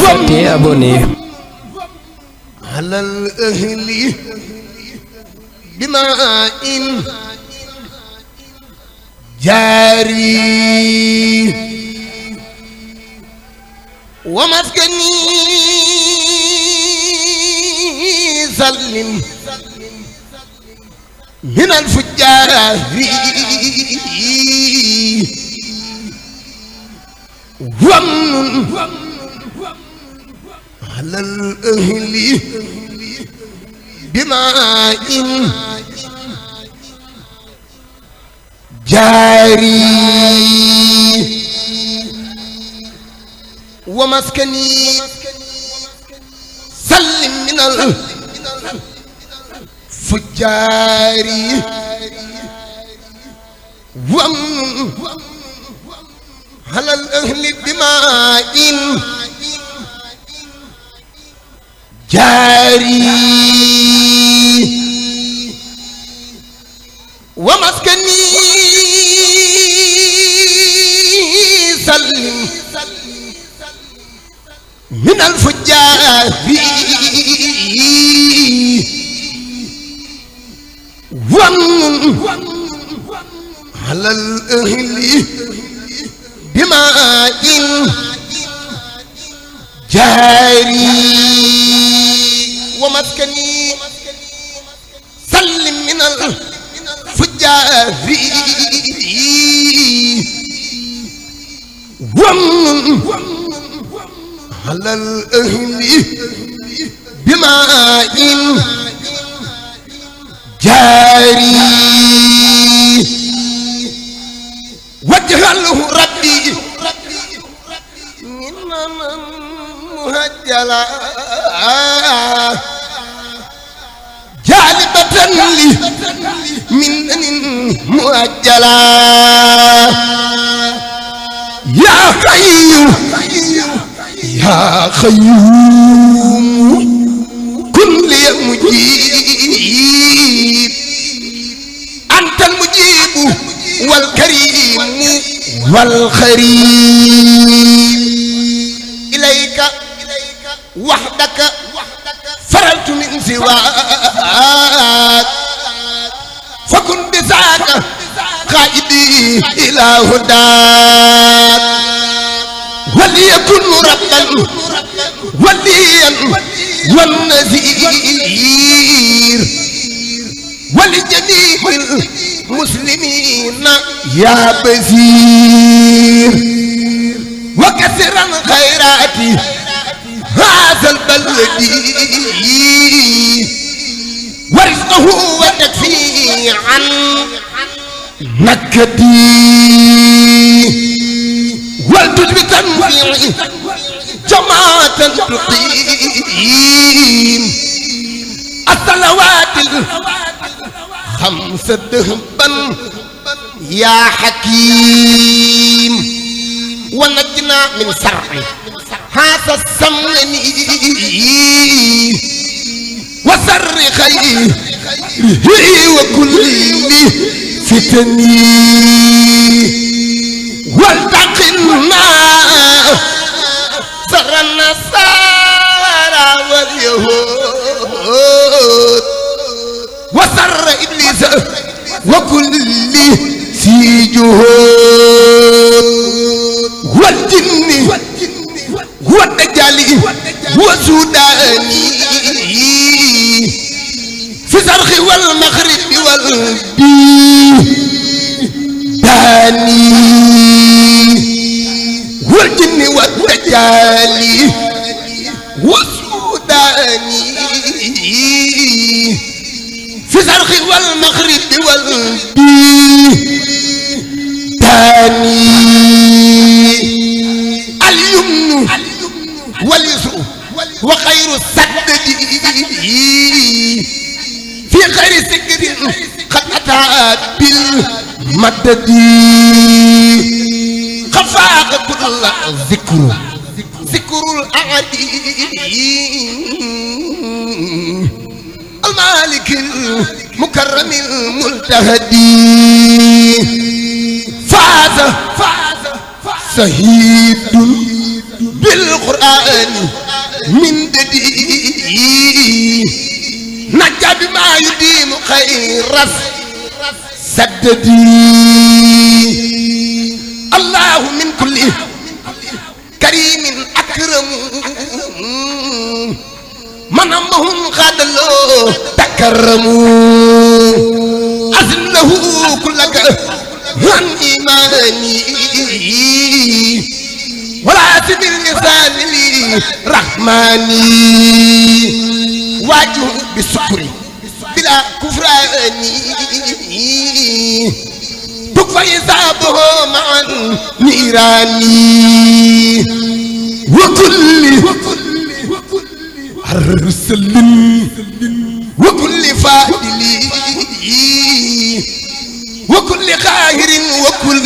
fàtte abonné alal ahli bima in jaari wa maskani sallim min al fujjaari wamnun alal ahli bima in jaari wa maskani sallim min al fujjaari wamnun alal ahli bima in jaari wa maskani sallim min al fujjaari wamnun alal ahli bima in jaari wa maskani sallim min al fujjaari wamnun alal ahli bima in jaari waj'alhu rabbi minan muhajjala jalibatan li minan muhajjala ya hayyu ya qayyum kun li mujib anta al mujib wal karim wal kharim ilayka wahdaka faraltu min siwaak fakun bisaaka qaidi ila hudaak وليكن ربا وليا والنذير ولجميع المسلمين يا بزير وكثرا خيرات هذا البلد ورزقه وتكفي عن نكدي والتجب تنفيع جماعة تقيم الصلوات الخمس دهبا يا حكيم ونجنا من شر هذا السمن وسر خيره وكل فتني والتقنا سر النصارى واليهود وسر إبليس وكل في جهود والجن والدجال والسوداني في الشرق والمغرب والبيداني والجن والدجال والسوداني في الشرق والمغرب والبيداني اليمن واليسر وخير السدد في خير سكر قد أتى بالمدد خفاق كل ذكر الأعدي المالك المكرم الملتهدي فاز شهيد بالقرآن من ددي نجا بما يديم خير سددي الله من كل كريم أكرم من أمهم خادلو تكرموا أذن له كلك عن إيماني ولا تبي اللسان لي رحماني واجه بالسكر بلا كفراني تكفى حسابه مع نيراني وكل أرسل وكل فاضل وكل قاهر وكل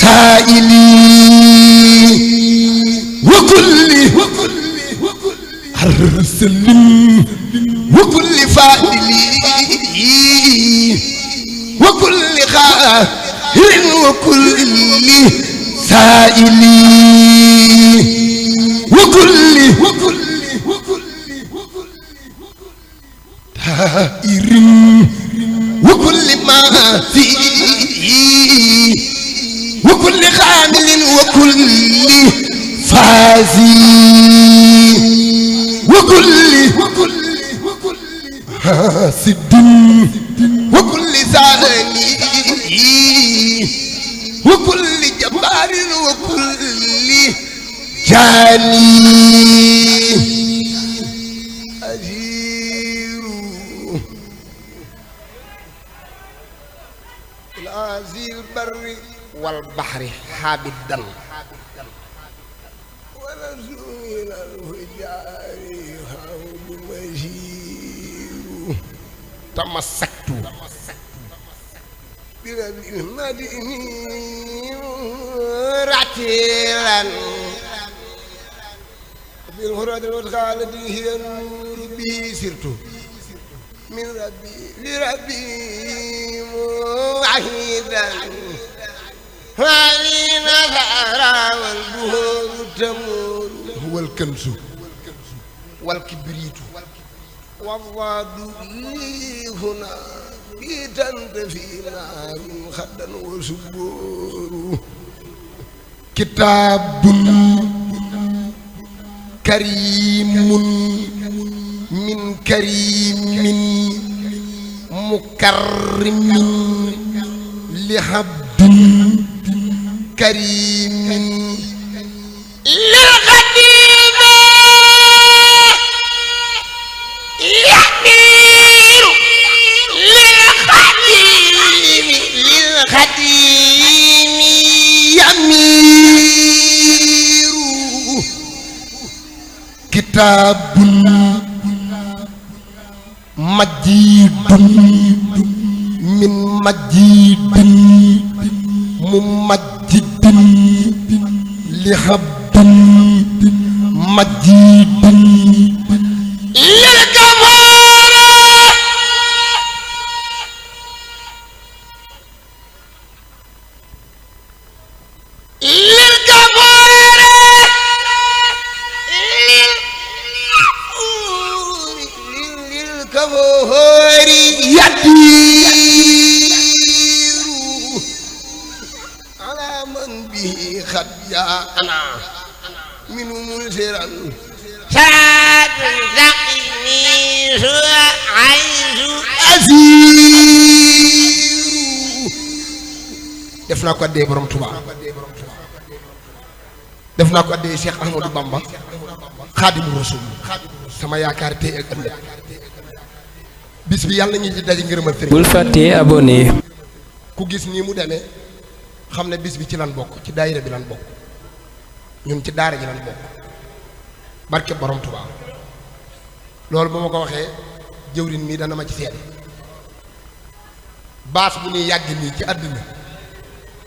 سائل وكل أرسل وكل فاضل وكل قاهر وكل سائل وكل تائر وكل ما فيه وكل خامل وكل فازي وكل حاسد وكل زاني وكل جبار وكل جاني العزيز البر والبحر حابدا ورسول الفجار حول مجير تمسكت برب المدينين رتيلا بالهرد والخالد هي النور به سرت من ربي لربي وحيدا هذه نظرة والبهور تمور هو الكنز والكبريت والضاد لي هنا بيتنت في نار خدا وسبور كتاب كريم من كريم مكرم لعبد كريم للقديم يمير للقديم يمير كتاب مجيد من مجيد ممجد لعبد مجيد للغفور للغفور يدير على من به قد جاءنا من منذرا ساد تقني عيش أزير def naa ko addee borom Tuubaa def naa ko addee Cheikh Ahmadou Bamba Xaadimu Rasuul sama yaakaar tey ak ëllëg bis bi yàlla ñu ci daje ngërëmal sëriñ bul fàttee abonné ku gis nii mu demee xam ne bis bi ci lan bokk ci daayira bi lan bokk ñun ci daara ji lan bokk barke borom Tuubaa loolu ba ma ko waxee jëwrin mii dana ma ci seede baas bu ñuy yàgg nii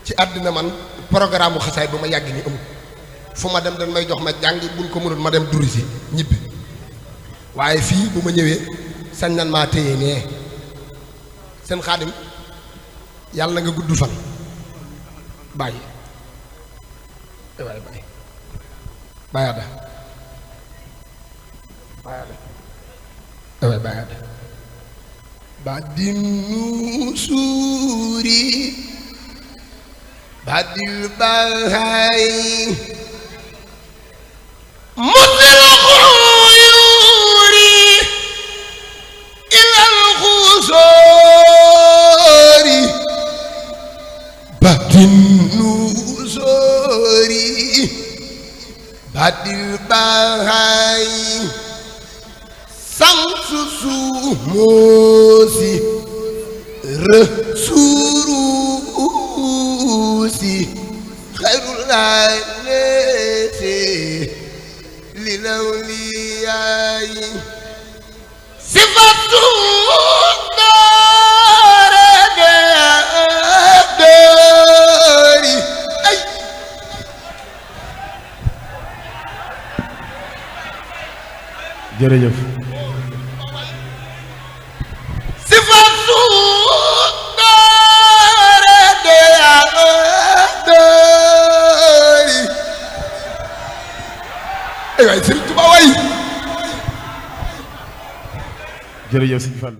ci àddina man programme mu xasaay ba ma yàgg nii amul fu ma dem dañ may jox ma jàngi buñ ko mënul ma dem durisi ñibbi waaye fii bu ma ñëwee sañ nan maa téye nee seen xaadim yàlla nga gudd fan bàyyi waaye bàyyi bayada ewe bayada badin nusuri badil bahay mutil khuyuri ilal khusuri badin nusuri badil bahay samsusu mosi resurusi khairul nasi lilawliyai sifatu dari ay jërëjëf sifatu ay waay Sëriñ Tuubaa waay jërëjëf Sëñ Fallu